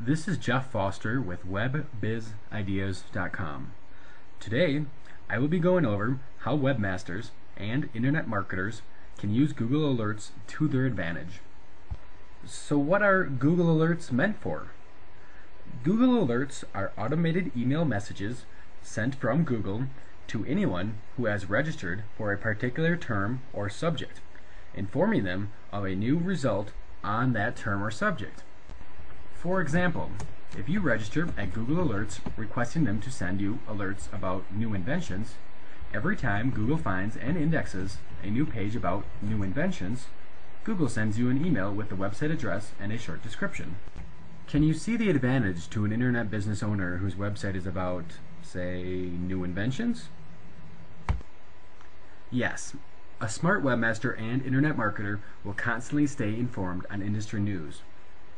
This is Jeff Foster with WebBizIdeas.com. Today, I will be going over how webmasters and internet marketers can use Google Alerts to their advantage. So what are Google Alerts meant for? Google Alerts are automated email messages sent from Google to anyone who has registered for a particular term or subject, informing them of a new result on that term or subject. For example, if you register at Google Alerts requesting them to send you alerts about new inventions, every time Google finds and indexes a new page about new inventions, Google sends you an email with the website address and a short description. Can you see the advantage to an internet business owner whose website is about, say, new inventions? Yes, a smart webmaster and internet marketer will constantly stay informed on industry news.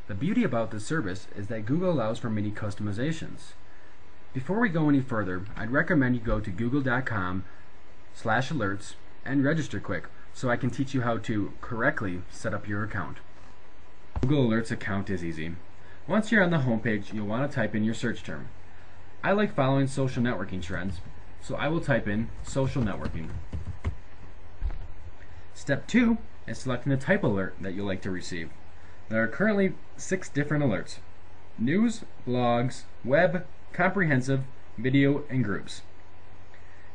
The beauty about this service is that Google allows for many customizations. Before we go any further, I'd recommend you go to google.com/alerts and register quick so I can teach you how to correctly set up your account. Google Alerts account is easy. Once you're on the homepage, you'll want to type in your search term. I like following social networking trends, so I will type in social networking. Step 2 is selecting the type alert that you'll like to receive. There are currently 6 different alerts: news, blogs, web, comprehensive, video, and groups.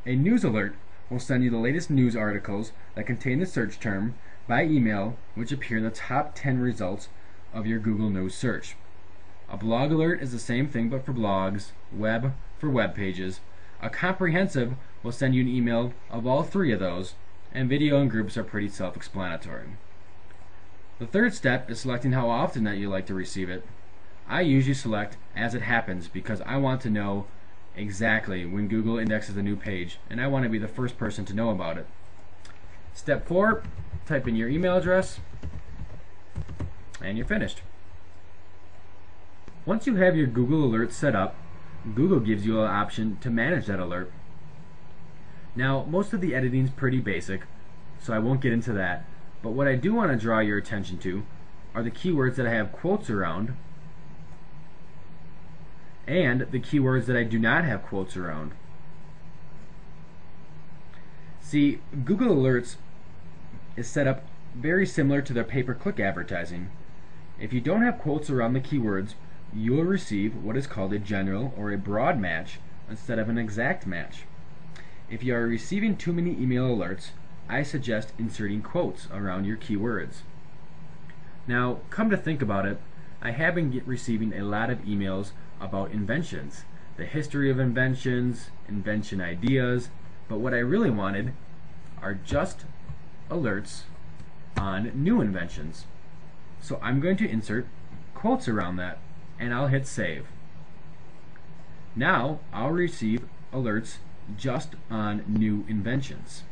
A news alert will send you the latest news articles that contain the search term by email, which appear in the top 10 results of your Google News search. A blog alert is the same thing but for blogs, web for web pages. A comprehensive will send you an email of all 3 of those, and video and groups are pretty self-explanatory. The third step is selecting how often that you like to receive it. I usually select as it happens because I want to know exactly when Google indexes a new page, and I want to be the first person to know about it. Step 4, type in your email address, and you're finished. Once you have your Google Alert set up, Google gives you an option to manage that alert. Now, most of the editing is pretty basic, so I won't get into that. But what I do want to draw your attention to are the keywords that I have quotes around and the keywords that I do not have quotes around. See, Google Alerts is set up very similar to their pay-per-click advertising. If you don't have quotes around the keywords, you will receive what is called a general or a broad match instead of an exact match. If you are receiving too many email alerts, I suggest inserting quotes around your keywords. Now, come to think about it, I have been receiving a lot of emails about inventions, the history of inventions, invention ideas, but what I really wanted are just alerts on new inventions. So I'm going to insert quotes around that, and I'll hit save. Now I'll receive alerts just on new inventions.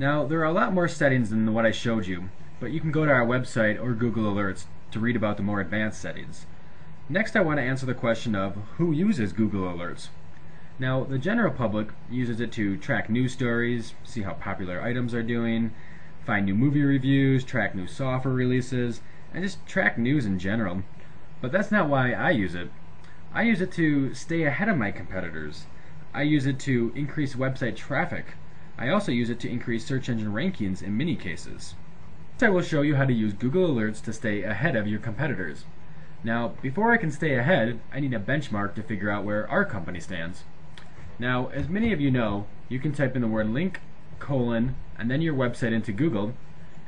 Now, there are a lot more settings than what I showed you, but you can go to our website or Google Alerts to read about the more advanced settings. Next, I want to answer the question of who uses Google Alerts. Now, the general public uses it to track news stories, see how popular items are doing, find new movie reviews, track new software releases, and just track news in general. But that's not why I use it. I use it to stay ahead of my competitors. I use it to increase website traffic. I also use it to increase search engine rankings in many cases. Next, I will show you how to use Google Alerts to stay ahead of your competitors. Now, before I can stay ahead, I need a benchmark to figure out where our company stands. Now, as many of you know, you can type in the word link, colon, and then your website into Google,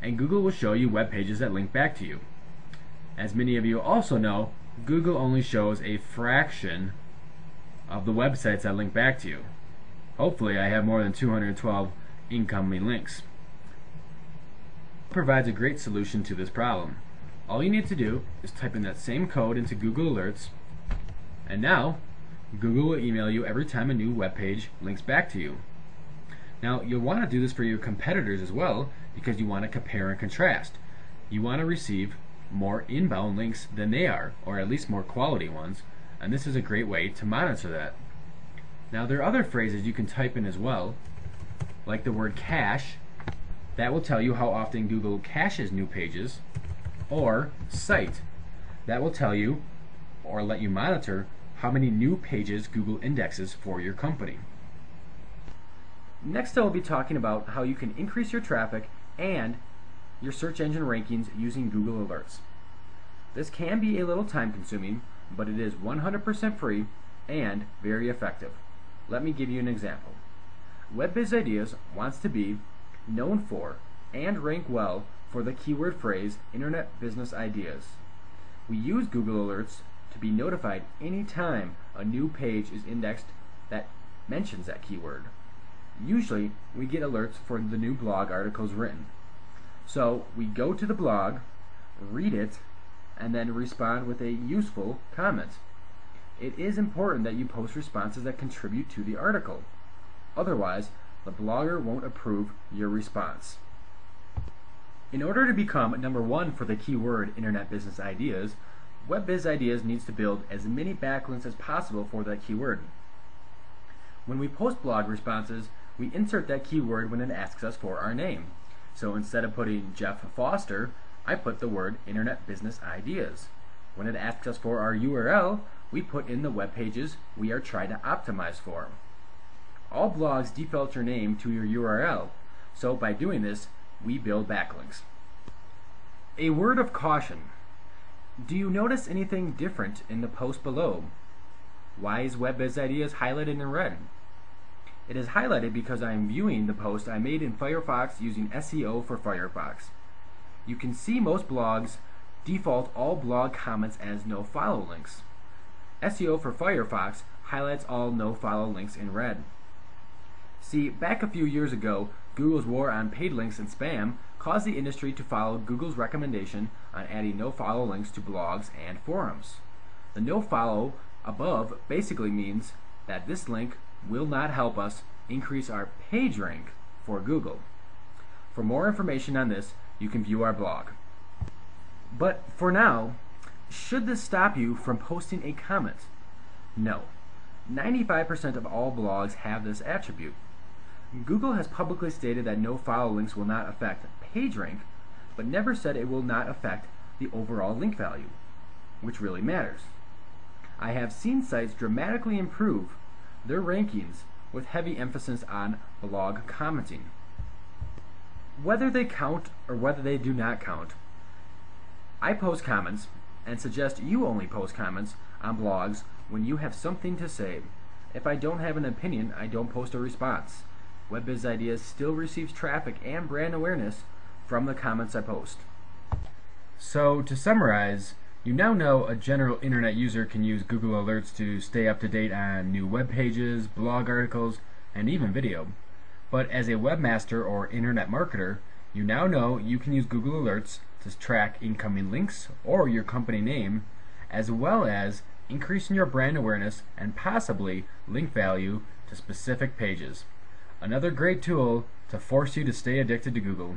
and Google will show you web pages that link back to you. As many of you also know, Google only shows a fraction of the websites that link back to you. Hopefully I have more than 212 incoming links. It provides a great solution to this problem. All you need to do is type in that same code into Google Alerts, and now Google will email you every time a new web page links back to you. Now, you'll want to do this for your competitors as well, because you want to compare and contrast. You want to receive more inbound links than they are, or at least more quality ones, and this is a great way to monitor that. Now, there are other phrases you can type in as well, like the word cache. That will tell you how often Google caches new pages, or cite. That will tell you or let you monitor how many new pages Google indexes for your company. Next, I will be talking about how you can increase your traffic and your search engine rankings using Google Alerts. This can be a little time consuming, but it is 100% free and very effective. Let me give you an example. WebBizIdeas wants to be known for and rank well for the keyword phrase Internet Business Ideas. We use Google Alerts to be notified anytime a new page is indexed that mentions that keyword. Usually, we get alerts for the new blog articles written. So, we go to the blog, read it, and then respond with a useful comment. It is important that you post responses that contribute to the article. Otherwise, the blogger won't approve your response. In order to become #1 for the keyword Internet Business Ideas, WebBizIdeas needs to build as many backlinks as possible for that keyword. When we post blog responses, we insert that keyword when it asks us for our name. So instead of putting Jeff Foster, I put the word Internet Business Ideas. When it asks us for our URL, we put in the web pages we are trying to optimize for. All blogs default your name to your URL, so by doing this, we build backlinks. A word of caution. Do you notice anything different in the post below? Why is WebBizIdeas highlighted in red? It is highlighted because I am viewing the post I made in Firefox using SEO for Firefox. You can see most blogs default all blog comments as no follow links. SEO for Firefox highlights all no follow links in red. See, back a few years ago, Google's war on paid links and spam caused the industry to follow Google's recommendation on adding no follow links to blogs and forums. The no follow above basically means that this link will not help us increase our page rank for Google. For more information on this, you can view our blog. But for now, should this stop you from posting a comment? No. 95% of all blogs have this attribute. Google has publicly stated that no follow links will not affect page rank, but never said it will not affect the overall link value, which really matters. I have seen sites dramatically improve their rankings with heavy emphasis on blog commenting. Whether they count or whether they do not count, I post comments and suggest you only post comments on blogs when you have something to say. If I don't have an opinion, I don't post a response. WebBizIdeas still receives traffic and brand awareness from the comments I post. So to summarize, you now know a general internet user can use Google Alerts to stay up to date on new web pages, blog articles, and even video. But as a webmaster or internet marketer, you now know you can use Google Alerts to track incoming links or your company name, as well as increasing your brand awareness and possibly link value to specific pages. Another great tool to force you to stay addicted to Google.